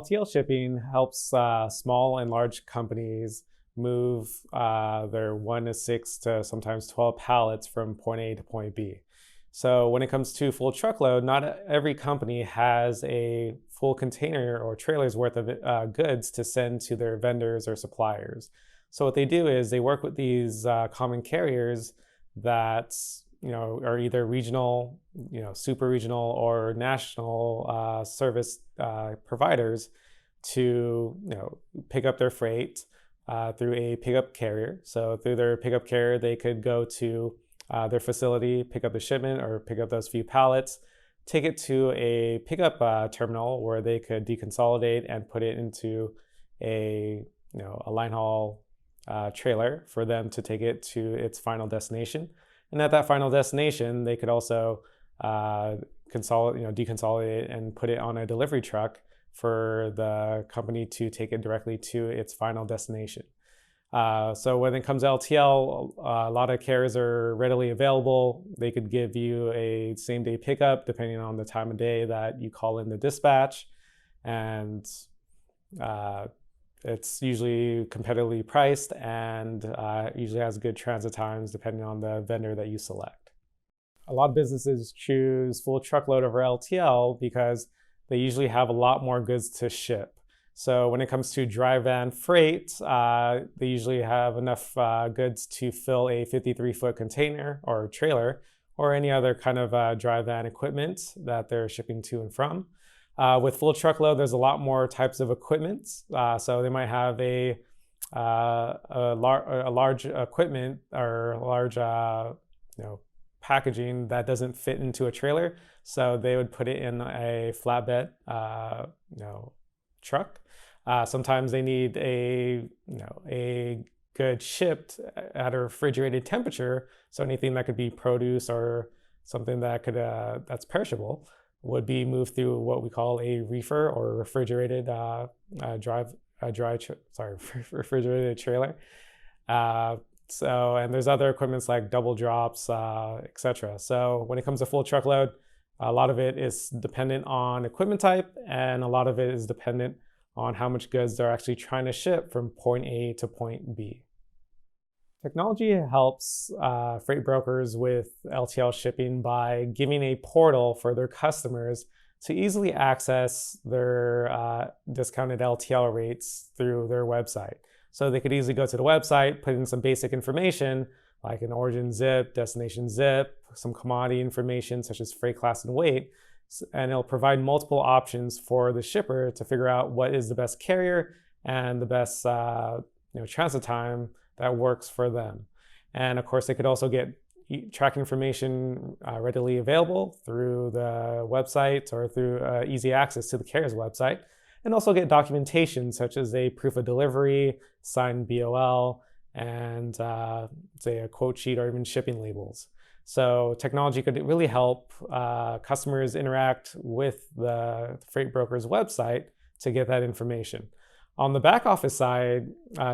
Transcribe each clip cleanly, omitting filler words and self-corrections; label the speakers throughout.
Speaker 1: LTL shipping helps small and large companies move their 1 to 6 to sometimes 12 pallets from point A to point B. So when it comes to full truckload, not every company has a full container or trailer's worth of goods to send to their vendors or suppliers. So what they do is they work with these common carriers that are either regional, super regional or national service providers to pick up their freight through a pickup carrier. So through their pickup carrier, they could go to their facility, pick up the shipment or pick up those few pallets, take it to a pickup terminal where they could deconsolidate and put it into a line haul trailer for them to take it to its final destination. And at that final destination, they could also deconsolidate and put it on a delivery truck for the company to take it directly to its final destination. So when it comes to LTL, a lot of carriers are readily available. They could give you a same-day pickup depending on the time of day that you call in the dispatch. And it's usually competitively priced and usually has good transit times depending on the vendor that you select. A lot of businesses choose full truckload over LTL because they usually have a lot more goods to ship. So when it comes to dry van freight, they usually have enough goods to fill a 53-foot container or trailer or any other kind of dry van equipment that they're shipping to and from. With full truckload, there's a lot more types of equipment. So they might have a large equipment or a large packaging that doesn't fit into a trailer. So they would put it in a flatbed truck. Sometimes they need a good shipped at a refrigerated temperature. So anything that could be produce or something that could that's perishable would be moved through what we call a reefer or refrigerated refrigerated trailer. And there's other equipments like double drops, etc. So when it comes to full truckload, a lot of it is dependent on equipment type, and a lot of it is dependent on how much goods they're actually trying to ship from point A to point B. Technology helps freight brokers with LTL shipping by giving a portal for their customers to easily access their discounted LTL rates through their website. So they could easily go to the website, put in some basic information like an origin zip, destination zip, some commodity information such as freight class and weight, and it'll provide multiple options for the shipper to figure out what is the best carrier and the best transit time that works for them. And of course, they could also get tracking information readily available through the website or through easy access to the carrier's website, and also get documentation such as a proof of delivery, signed BOL, and say a quote sheet or even shipping labels. So technology could really help customers interact with the freight broker's website to get that information. On the back office side,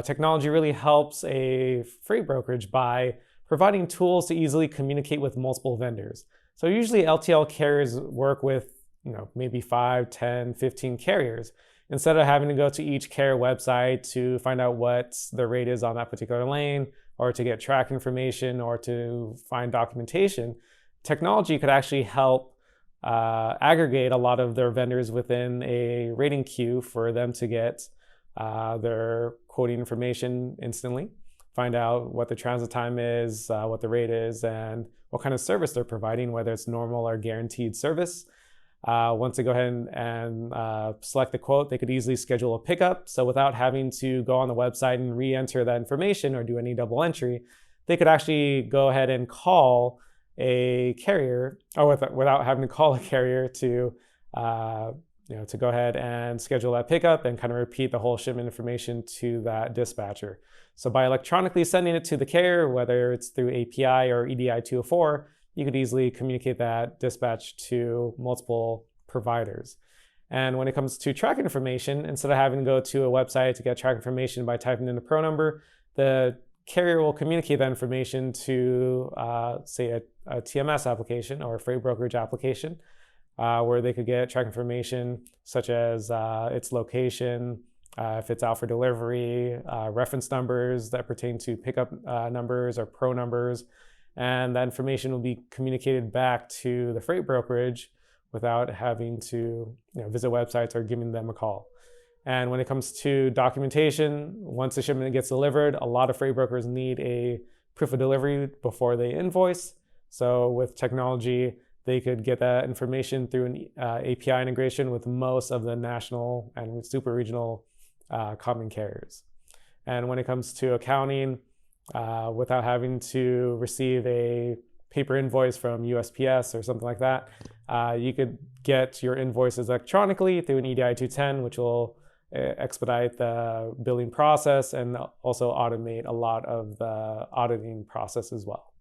Speaker 1: technology really helps a freight brokerage by providing tools to easily communicate with multiple vendors. So usually LTL carriers work with maybe 5, 10, 15 carriers. Instead of having to go to each carrier website to find out what the rate is on that particular lane, or to get track information, or to find documentation, technology could actually help aggregate a lot of their vendors within a rating queue for them to get their quoting information instantly, find out what the transit time is, what the rate is, and what kind of service they're providing, whether it's normal or guaranteed service. Once they go ahead and select the quote, they could easily schedule a pickup. So without having to go on the website and re-enter that information or do any double entry, they could actually go ahead and call a carrier, or without having to call a carrier to go ahead and schedule that pickup and kind of repeat the whole shipment information to that dispatcher. So by electronically sending it to the carrier, whether it's through API or EDI 204, you could easily communicate that dispatch to multiple providers. And when it comes to track information, instead of having to go to a website to get track information by typing in the pro number, the carrier will communicate that information to, say, a TMS application or a freight brokerage application where they could get track information such as its location, if it's out for delivery, reference numbers that pertain to pickup numbers or pro numbers, and that information will be communicated back to the freight brokerage without having to visit websites or giving them a call. And when it comes to documentation, once the shipment gets delivered, a lot of freight brokers need a proof of delivery before they invoice. So with technology, they could get that information through an API integration with most of the national and super regional common carriers. And when it comes to accounting, without having to receive a paper invoice from USPS or something like that, you could get your invoices electronically through an EDI 210, which will expedite the billing process and also automate a lot of the auditing process as well.